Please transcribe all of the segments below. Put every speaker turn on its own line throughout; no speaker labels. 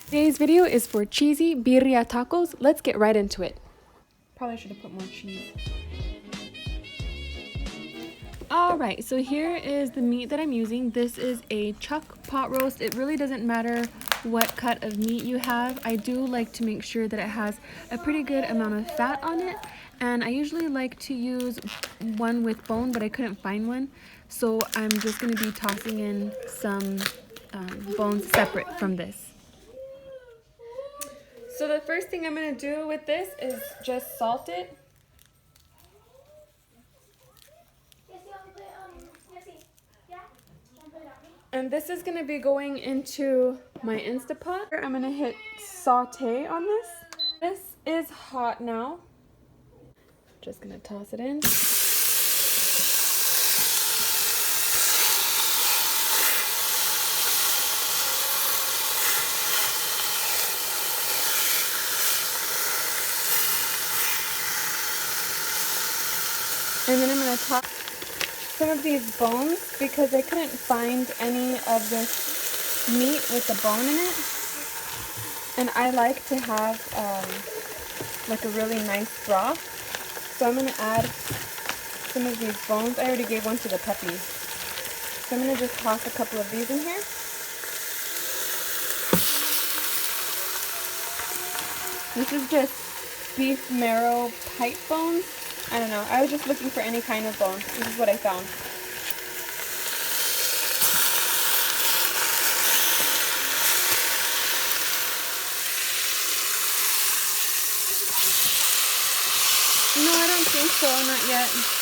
Today's video is for cheesy birria tacos. Let's get right into it. Probably should have put more cheese. Alright, so here is the meat that I'm using. This is a chuck pot roast. It really doesn't matter what cut of meat you have. I do like to make sure that it has a pretty good amount of fat on it. And I usually like to use one with bone, but I couldn't find one. So I'm just going to be tossing in some bones separate from this. So the first thing I'm going to do with this is just salt it. And this is going to be going into my Instapot. I'm going to hit saute on this. This is hot now. Just going to toss it in. And then I'm going to toss some of these bones because I couldn't find any of this meat with the bone in it. And I like to have like a really nice broth. So I'm going to add some of these bones. I already gave one to the puppies. So I'm going to just toss a couple of these in here. This is just beef marrow pipe bones. I don't know. I was just looking for any kind of bone. This is what I found. No, I don't think so. Not yet.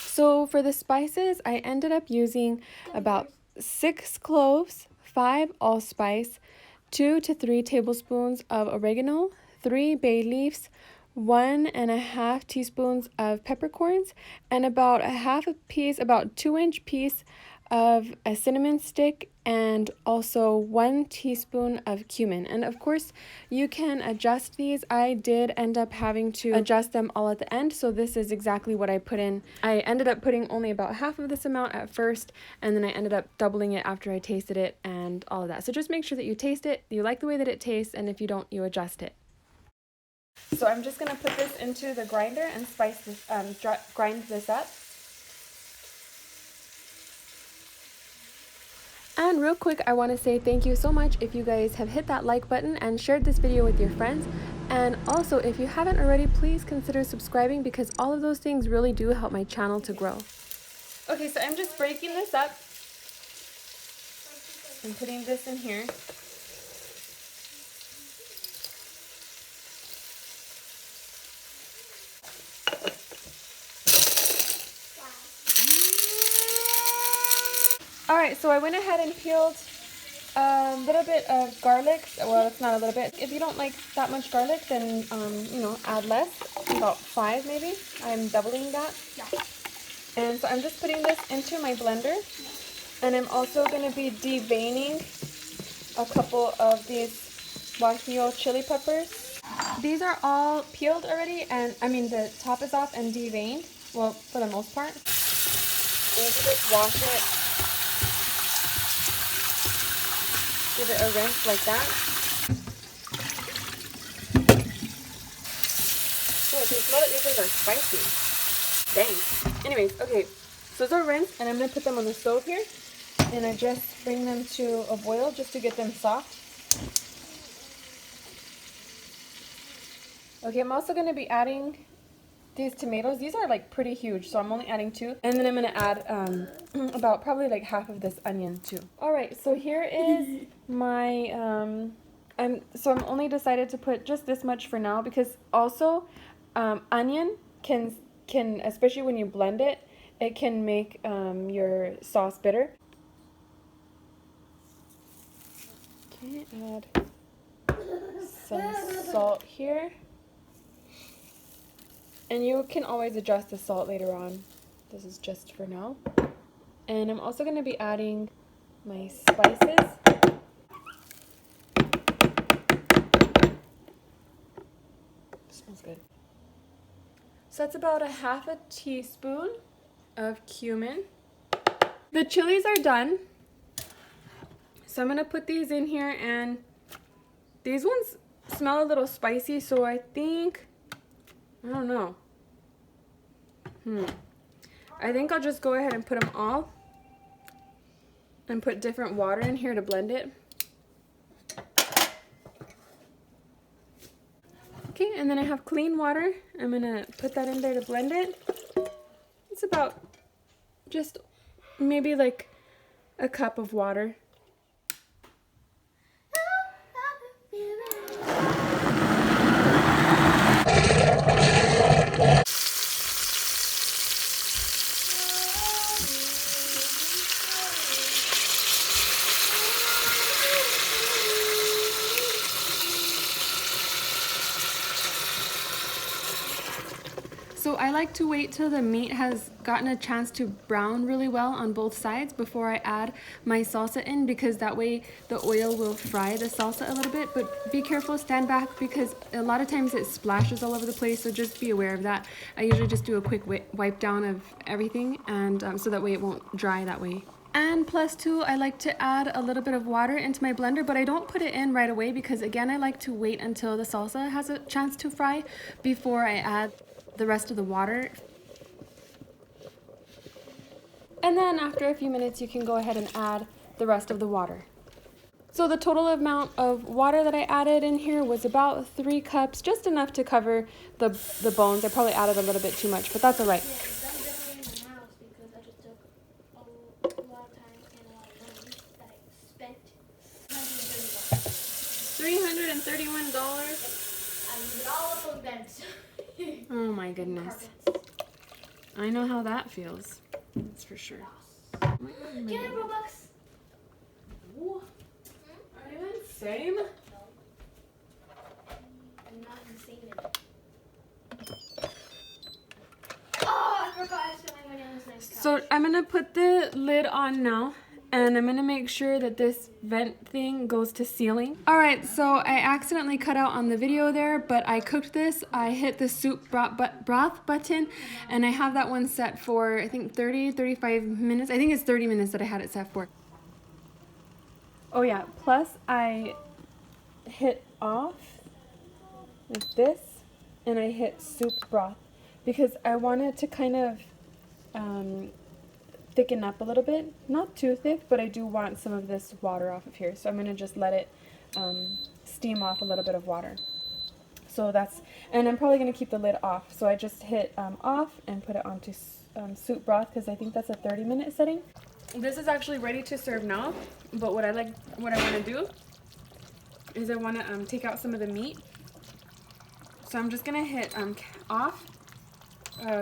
So for the spices, I ended up using about 6 cloves, 5 allspice, 2 to 3 tablespoons of oregano, 3 bay leaves, 1.5 teaspoons of peppercorns, and about a half a piece, about 2-inch piece of a cinnamon stick, and also 1 teaspoon of cumin. And of course you can adjust these. I did end up having to adjust them all at the end, so this is exactly what I put in. I ended up putting only about half of this amount at first, and then I ended up doubling it after I tasted it and all of that. So just make sure that you taste it, you like the way that it tastes, and if you don't, you adjust it. So I'm just going to put this into the grinder and spice this, grind this up. And real quick, I want to say thank you so much if you guys have hit that like button and shared this video with your friends. And also, if you haven't already, please consider subscribing because all of those things really do help my channel to grow. Okay, so I'm just breaking this up and putting this in here. Alright, so I went ahead and peeled a little bit of garlic. Well, it's not a little bit. If you don't like that much garlic, then, you know, add less. About 5 maybe. I'm doubling that. Yeah. And so I'm just putting this into my blender. And I'm also going to be deveining a couple of these guajillo chili peppers. These are all peeled already, and I mean the top is off and deveined. Well, for the most part. And you just wash it. Give it a rinse like that. Oh, I can smell that these things are spicy. Dang. Anyways, okay. So those are rinsed, and I'm going to put them on the stove here. And I just bring them to a boil just to get them soft. Okay, I'm also going to be adding these tomatoes. These are like pretty huge, so I'm only adding 2. And then I'm going to add about probably like half of this onion too. Alright, so here is my, I'm only decided to put just this much for now because also onion can, especially when you blend it, it can make your sauce bitter. Okay, add some salt here. And you can always adjust the salt later on. This is just for now. And I'm also going to be adding my spices. Smells good. So that's about a half a teaspoon of cumin. The chilies are done. So I'm going to put these in here, and these ones smell a little spicy, so I think, I don't know. I think I'll just go ahead and put them all and put different water in here to blend it. Okay, and then I have clean water. I'm gonna put that in there to blend it. It's about just maybe like a cup of water. So I like to wait till the meat has gotten a chance to brown really well on both sides before I add my salsa in, because that way the oil will fry the salsa a little bit. But be careful, stand back, because a lot of times it splashes all over the place, so just be aware of that. I usually just do a quick wipe down of everything, and so that way it won't dry that way. And plus too, I like to add a little bit of water into my blender, but I don't put it in right away because, again, I like to wait until the salsa has a chance to fry before I add the rest of the water. And then after a few minutes, you can go ahead and add the rest of the water. So the total amount of water that I added in here was about 3 cups, just enough to cover the bones. I probably added a little bit too much, but that's all right. $331.
I used it all up on bed.
Oh my goodness. I know how that feels. That's for sure.
Can I have Robux?
Are you insane?
No. I'm not insane. Oh, I forgot I spilled my money on this nice couch.
So I'm gonna put the lid on now, and I'm gonna make sure that this vent thing goes to ceiling. All right, so I accidentally cut out on the video there, but I cooked this. I hit the soup broth button, and I have that one set for, I think, 35 minutes. I think it's 30 minutes that I had it set for. Oh yeah, plus I hit off like this, and I hit soup broth because I wanted to kind of thicken up a little bit. Not too thick, but I do want some of this water off of here. So I'm going to just let it steam off a little bit of water. So that's, and I'm probably going to keep the lid off. So I just hit off and put it onto soup broth because I think that's a 30-minute setting. This is actually ready to serve now, but what I want to do is I want to take out some of the meat. So I'm just going to hit off,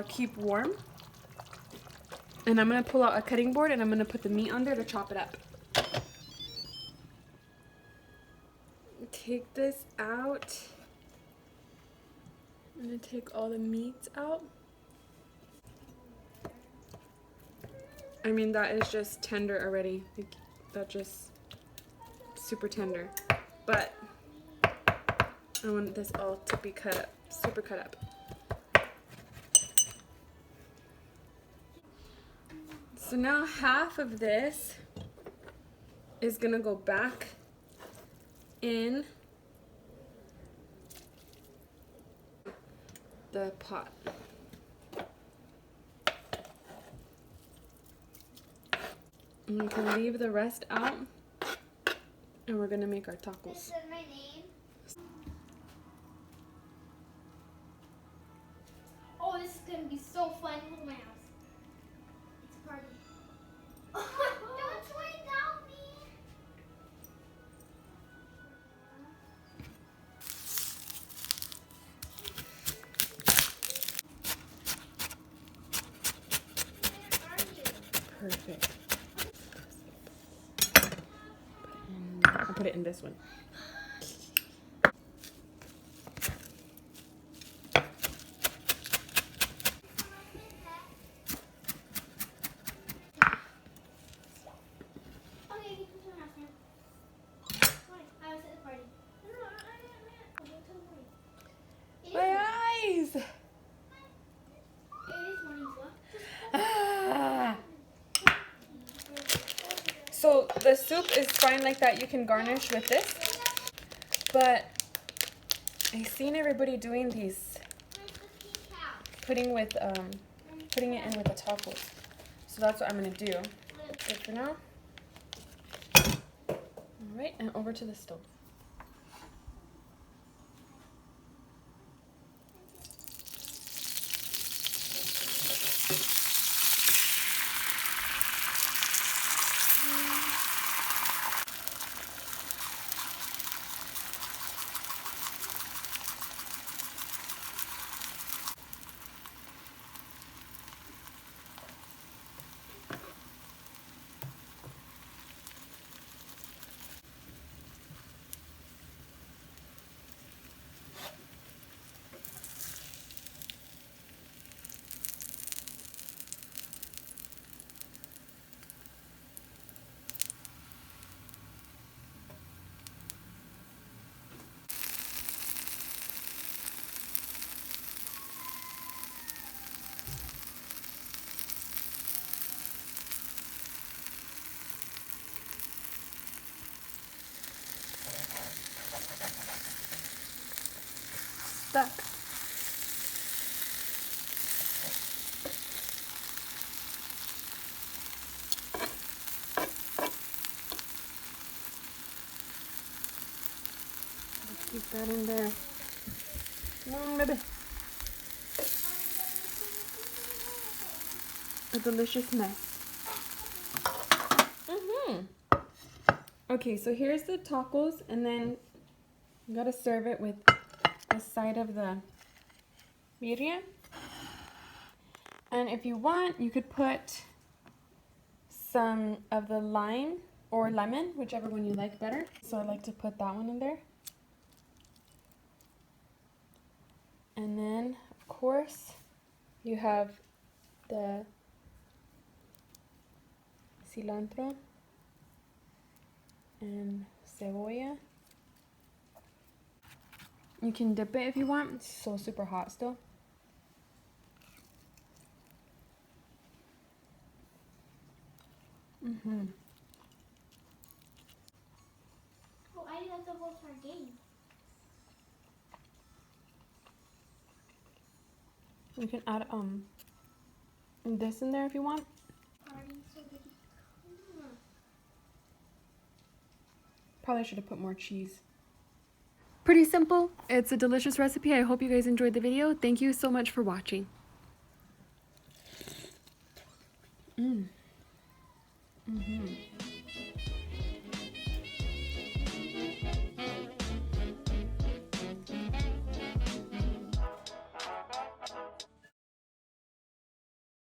keep warm. And I'm going to pull out a cutting board and I'm going to put the meat on there to chop it up. Take this out. I'm going to take all the meats out. I mean, that is just tender already. That's just super tender. But I want this all to be cut up, super cut up. So now half of this is gonna go back in the pot. And we can leave the rest out, and we're gonna make our tacos.
Is my name? Oh, this is gonna be so fun. Look at my house. It's a party. Don't swing down me. Where are you?
Perfect. I'll put it in this one. So the soup is fine like that. You can garnish with this. But I've seen everybody doing these, putting it in with the tacos. So that's what I'm gonna do. Good for now. All right, and over to the stove. Stuck. Let's keep that in there. Baby. A delicious mess. Okay, so here's the tacos, and then you gotta serve it with a side of the birria. And if you want, you could put some of the lime or lemon, whichever one you like better. So I like to put that one in there. And then, of course, you have the cilantro and cebolla. You can dip it if you want. It's so super hot still.
Oh, I love the whole sardine.
You can add this in there if you want. Probably should have put more cheese. Pretty simple. It's a delicious recipe. I hope you guys enjoyed the video. Thank you so much for watching. Mm-hmm.